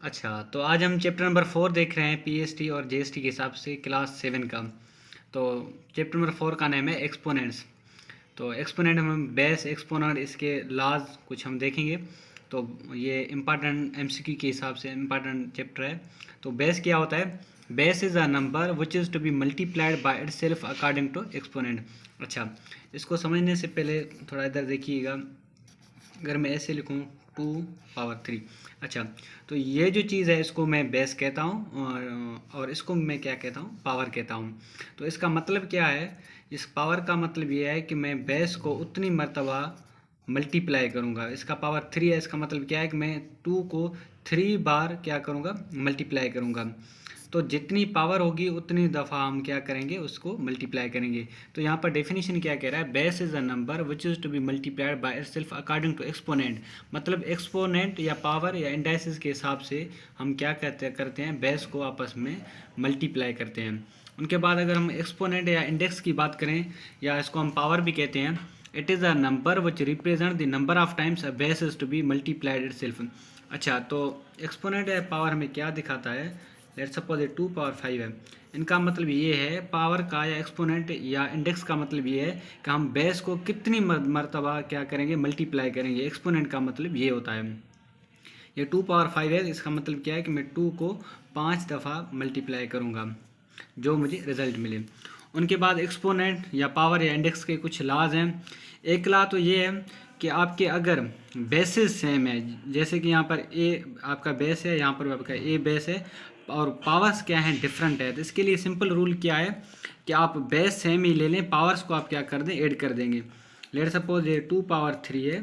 अच्छा, तो आज हम चैप्टर नंबर 4 देख रहे हैं पीएसटी और जीएसटी के हिसाब से क्लास 7 का। तो चैप्टर नंबर 4 का नाम है एक्सपोनेंट्स। तो एक्सपोनेंट हम बेस एक्सपोनेंट इसके लाज कुछ हम देखेंगे। तो ये इम्पॉर्टेंट एमसीक्यू के हिसाब से इम्पॉर्टेंट चैप्टर है। तो बेस क्या होता है? Base is a number which is to be multiplied by itself according to exponent. अच्छा, इसको समझने से पहले थोड़ा इधर देखिएगा। अगर मैं ऐसे लिखूँ 2 पावर 3। अच्छा, तो ये जो चीज़ है इसको मैं बेस कहता हूँ और इसको मैं क्या कहता हूँ? पावर कहता हूँ। तो इसका मतलब क्या है? इस पावर का मतलब ये है कि मैं बेस को उतनी मर्तबा मल्टीप्लाई करूँगा। इसका पावर 3 है, इसका मतलब क्या है कि मैं 2 को 3 बार क्या करूँगा? मल्टीप्लाई करूँगा। तो जितनी पावर होगी उतनी दफ़ा हम क्या करेंगे? उसको मल्टीप्लाई करेंगे। तो यहाँ पर डेफिनेशन क्या कह रहा है? Base is a number which is to be multiplied by itself according to exponent. मतलब एक्सपोनेंट या पावर या इंडाइसिस के हिसाब से हम क्या करते हैं? बेस को आपस में मल्टीप्लाई करते हैं। उनके बाद अगर हम एक्सपोनेंट या इंडेक्स की बात करें, या इसको हम पावर भी कहते हैं, it is a number which represent the number of times a base is to be multiplied itself. अच्छा, तो एक्सपोनेंट या पावर हमें क्या दिखाता है? लेट सपोज ये 2 पावर 5 है। इनका मतलब ये है, पावर का या एक्सपोनेंट या इंडेक्स का मतलब ये है कि हम बेस को कितनी मरतबा क्या करेंगे? मल्टीप्लाई करेंगे। एक्सपोनेंट का मतलब ये होता है। ये 2 पावर 5 है, इसका मतलब क्या है कि मैं 2 को 5 दफ़ा मल्टीप्लाई करूँगा जो मुझे रिजल्ट मिले। उनके बाद एक्सपोनेंट या पावर या इंडेक्स के कुछ लाज हैं। एक ला तो ये है कि आपके अगर बेसिस सेम है, जैसे कि यहाँ पर ए आपका बेस है, यहाँ पर आपका ए बेस है और पावर्स क्या हैं? डिफरेंट है। तो इसके लिए सिंपल रूल क्या है कि आप बेस सेम ही ले लें, पावर्स को आप क्या कर दें? ऐड कर देंगे। लेट सपोज ये 2 पावर 3 है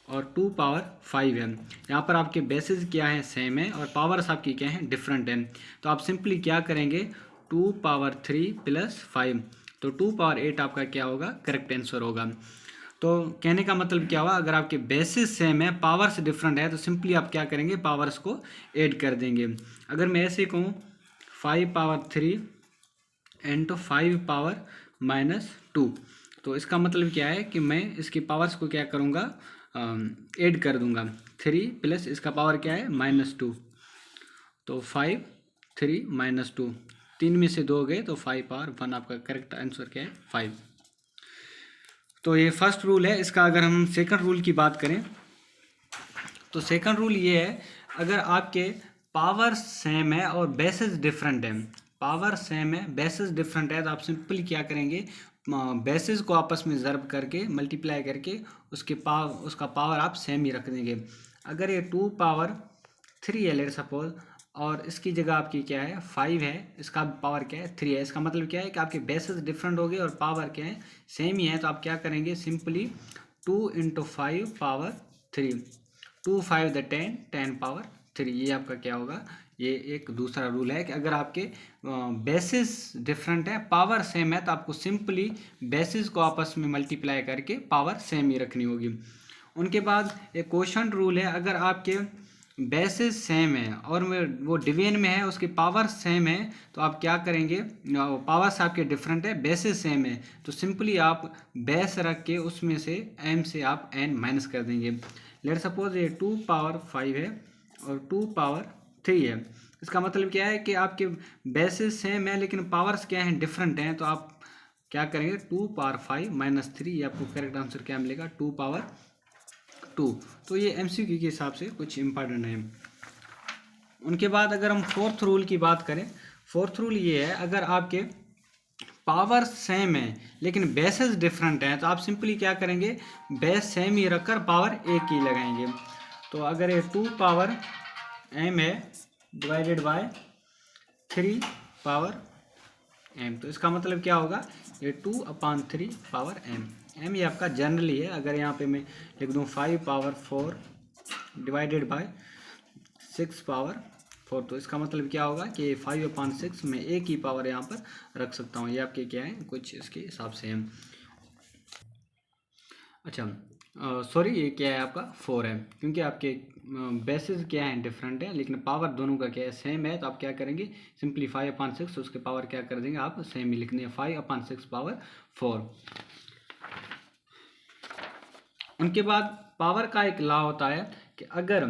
और 2 पावर 5 है। यहाँ पर आपके बेसिस क्या है? सेम है और पावर्स आपकी क्या है? डिफरेंट है। तो आप सिंपली क्या करेंगे? 2 पावर 3 प्लस 5, तो 2 पावर 8 आपका क्या होगा? करेक्ट आंसर होगा। तो कहने का मतलब क्या हुआ? अगर आपके बेसिस सेम है, पावर्स डिफरेंट है, तो सिंपली आप क्या करेंगे? पावर्स को ऐड कर देंगे। अगर मैं ऐसे कहूँ 5 पावर 3 इंटू 5 पावर-2, तो इसका मतलब क्या है कि मैं इसकी पावर्स को क्या करूँगा? ऐड कर दूंगा। 3 प्लस इसका पावर क्या है? -2, तो 5 3 -2, 3 में से 2 गए तो 5 पावर 1। आपका करेक्ट आंसर क्या है? 5। तो ये फर्स्ट रूल है। इसका अगर हम सेकंड रूल की बात करें तो सेकंड रूल ये है, अगर आपके पावर सेम है और बेसिस डिफरेंट है, पावर सेम है बेसिस डिफरेंट है, तो आप सिंपली क्या करेंगे? बेसिस को आपस में ज़र्ब करके मल्टीप्लाई करके उसका पावर आप सेम ही रख देंगे। अगर ये 2 पावर 3 है लेट सपोज, और इसकी जगह आपकी क्या है? 5 है, इसका पावर क्या है? 3 है। इसका मतलब क्या है कि आपके बेसिस डिफरेंट हो गए और पावर क्या है? सेम ही है। तो आप क्या करेंगे? सिंपली 2 × 5 पावर 3, 2 5 10 पावर 3, ये आपका क्या होगा? ये एक दूसरा रूल है कि अगर आपके बेसिस डिफरेंट है, पावर सेम है, तो आपको सिंपली बेसिस को आपस में मल्टीप्लाई करके पावर सेम ही रखनी होगी। उनके बाद एक क्वोशंट रूल है, अगर आपके बेसिस सेम है और वो डिवीजन में है, उसकी पावर सेम है, तो आप क्या करेंगे? पावर्स आपके डिफरेंट है, बेसिस सेम है, तो सिंपली आप बेस रख के उसमें से m से आप n माइनस कर देंगे। लेट सपोज ये 2 पावर 5 है और 2 पावर 3 है। इसका मतलब क्या है कि आपके बेसिस सेम है लेकिन पावर्स क्या हैं? डिफरेंट हैं। तो आप क्या करेंगे? 2 पावर 5 - 3, ये आपको करेक्ट आंसर क्या मिलेगा? 2 पावर 2। तो ये एमसीक्यू के हिसाब से कुछ इंपॉर्टेंट है। उनके बाद अगर हम फोर्थ रूल की बात करें, फोर्थ रूल ये है, अगर आपके पावर सेम है लेकिन बेसेस डिफरेंट हैं, तो आप सिंपली क्या करेंगे? बेस सेम ही रखकर पावर एक ही लगाएंगे। तो अगर ये 2 पावर m है डिवाइडेड बाय 3 पावर m, तो इसका मतलब क्या होगा? ये 2/3 पावर m। m ये आपका जनरली है। अगर यहाँ पे मैं लिख दूँ 5 पावर 4 डिवाइडेड बाय 6 पावर 4, तो इसका मतलब क्या होगा कि 5/6 में एक ही पावर यहाँ पर रख सकता हूँ। ये आपके क्या है? कुछ इसके हिसाब से हम अच्छा सॉरी, ये क्या है? आपका 4 है, क्योंकि आपके बेसिस क्या हैं? डिफरेंट है, लेकिन पावर दोनों का क्या है? सेम है। तो आप क्या करेंगे? सिंपली 5/6 उसके पावर क्या कर देंगे? आप सेम ही लिख देंगे, 5/6 पावर 4। उनके बाद पावर का एक लॉ होता है कि कि अगर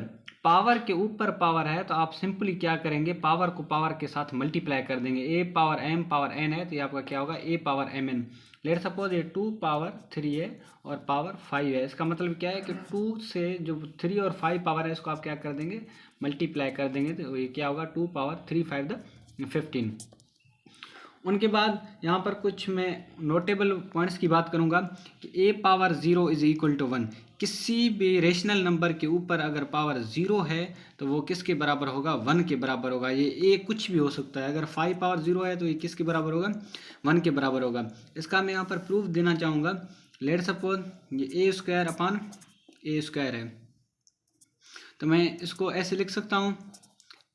पावर के ऊपर पावर है तो आप सिंपली क्या करेंगे, पावर को पावर के साथ मल्टीप्लाई कर देंगे। A power M power N है तो ये आपका क्या होगा, A power M N. Let suppose ये 2 पावर 3 है और पावर 5 है। इसका मतलब क्या है कि 2 से जो 3 और 5 पावर है इसको आप क्या कर देंगे, मल्टीप्लाई कर देंगे। तो ये क्या होगा, 2 पावर 3 5 द 15। उनके बाद यहाँ पर कुछ मैं नोटेबल पॉइंट्स की बात करूँगा कि ए पावर 0 इज इक्वल टू 1। किसी भी रेशनल नंबर के ऊपर अगर पावर 0 है तो वो किसके बराबर होगा, 1 के बराबर होगा। ये ए कुछ भी हो सकता है। अगर 5 पावर 0 है तो ये किसके बराबर होगा, 1 के बराबर होगा। इसका मैं यहाँ पर प्रूफ देना चाहूँगा। लेट सपोज ये A square upon A square है, तो मैं इसको ऐसे लिख सकता हूँ,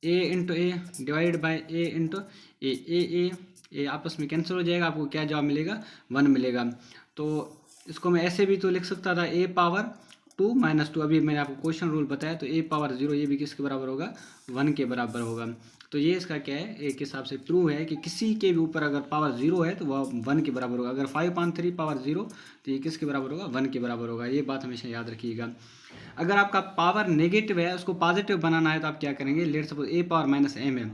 A into A divide by A into A. ये आपस में कैंसिल हो जाएगा, आपको क्या जवाब मिलेगा, 1 मिलेगा। तो इसको मैं ऐसे भी तो लिख सकता था, ए पावर 2 माइनस 2। अभी मैंने आपको क्वेश्चन रूल बताया, तो ए पावर 0 ये भी किसके बराबर होगा, 1 के बराबर होगा। तो ये इसका क्या है, एक हिसाब से प्रूव है कि किसी के भी ऊपर अगर पावर 0 है तो वह 1 के बराबर होगा। अगर 5/3 पावर 0 तो ये किसके बराबर होगा, 1 के बराबर होगा। ये बात हमेशा याद रखिएगा। अगर आपका पावर नेगेटिव है, उसको पॉजिटिव बनाना है तो आप क्या करेंगे, लेट सपोज ए पावर माइनस एम है,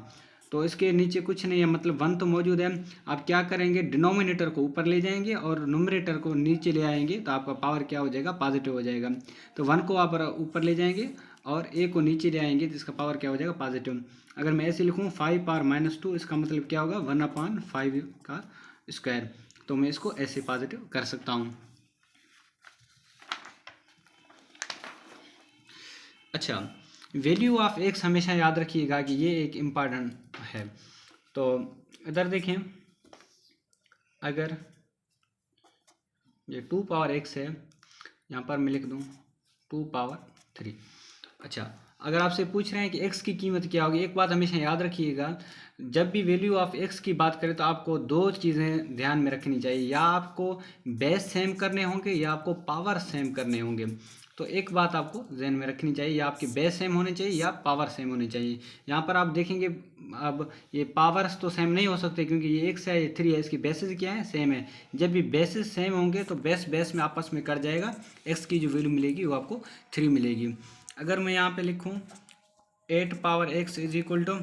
तो इसके नीचे कुछ नहीं है, मतलब 1 तो मौजूद है। आप क्या करेंगे, डिनोमिनेटर को ऊपर ले जाएंगे और न्यूमरेटर को नीचे ले आएंगे, तो आपका पावर क्या हो जाएगा, पॉजिटिव हो जाएगा। तो 1 को आप ऊपर ले जाएंगे और ए को नीचे ले आएंगे, तो इसका पावर क्या हो जाएगा, पॉजिटिव। अगर मैं ऐसे लिखूँ 5 पावर माइनस 2, इसका मतलब क्या होगा, 1/5 का स्क्वायर। तो मैं इसको ऐसे पॉजिटिव कर सकता हूँ। अच्छा, वैल्यू ऑफ एक्स हमेशा याद रखिएगा कि ये एक इम्पॉर्टेंट है। तो इधर देखें, अगर ये 2 पावर एक्स है, यहाँ पर मैं लिख दूँ 2 पावर 3। अच्छा, अगर आपसे पूछ रहे हैं कि x की कीमत क्या होगी, एक बात हमेशा याद रखिएगा, जब भी वैल्यू ऑफ x की बात करें तो आपको 2 चीज़ें ध्यान में रखनी चाहिए। या आपको बेस सेम करने होंगे या आपको पावर सेम करने होंगे। तो एक बात आपको ध्यान में रखनी चाहिए, या आपके बेस सेम होने चाहिए या पावर सेम होनी चाहिए। यहाँ पर आप देखेंगे, अब ये पावर्स तो सेम नहीं हो सकते क्योंकि ये x है, ये 3 है, इसकी बेसिस क्या है, सेम है। जब भी बेसिस सेम होंगे तो बेस में आपस में कट जाएगा, x की जो वैल्यू मिलेगी वो आपको 3 मिलेगी। अगर मैं यहाँ पे लिखूँ 8 power x is equal to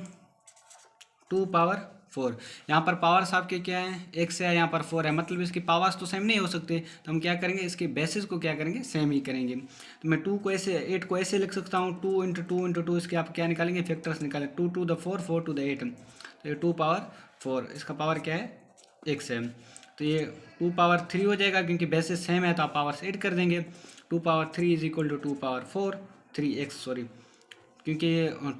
2 power 4, यहाँ पर पावर्स आपके क्या है, x है, यहाँ पर 4 है, मतलब इसकी पावर्स तो सेम नहीं हो सकते। तो हम क्या करेंगे, इसके बेसिस को क्या करेंगे, सेम ही करेंगे। तो मैं 2 को ऐसे 8 को ऐसे लिख सकता हूँ, 2 इंटू 2 इंटू 2, इसके आप क्या निकालेंगे, फैक्टर्स निकालें, 2 टू द 4 4 टू द 8। तो ये 2 पावर 4, इसका पावर क्या है, x है। तो ये 2 पावर 3 हो जाएगा, क्योंकि बेसिस सेम है तो आप पावर्स ऐड कर देंगे। 2 power 3 is equal to 2 power 4 3x, sorry, क्योंकि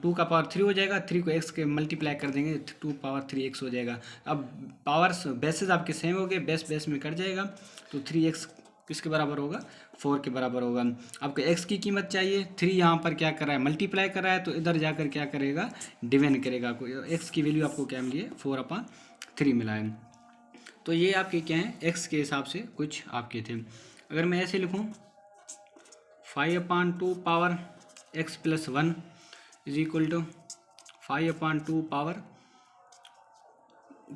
2 का पावर 3 हो जाएगा, 3 को x के मल्टीप्लाई कर देंगे, 2 पावर 3x हो जाएगा। अब पावर्स बेसिस आपके सेम हो गए, बेस में कट जाएगा, तो 3x किसके बराबर होगा, 4 के बराबर होगा। आपको x की कीमत चाहिए, 3 यहाँ पर क्या कर रहा है, मल्टीप्लाई कर रहा है, तो इधर जाकर क्या करेगा, डिवाइड करेगा। आपको x की वैल्यू आपको क्या मिली है, 4/3 मिला है। तो ये आपके क्या हैं, x के हिसाब से कुछ आपके थे। अगर मैं ऐसे लिखूँ 5/2 power x plus 1 is equal to 5/2 power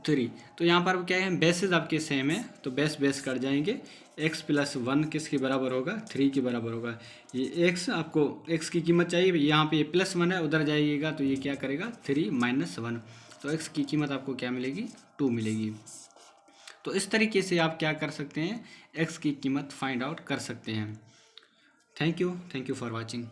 3, तो यहाँ पर क्या है, बेसिस आपके सेम है तो बेस कट जाएंगे। x प्लस 1 किसके बराबर होगा, 3 के बराबर होगा। ये x, आपको x की कीमत चाहिए, यहाँ पे ये प्लस 1 है, उधर जाइएगा तो ये क्या करेगा, 3 माइनस 1, तो x की कीमत आपको क्या मिलेगी, 2 मिलेगी। तो इस तरीके से आप क्या कर सकते हैं, x की कीमत फाइंड आउट कर सकते हैं। Thank you for watching.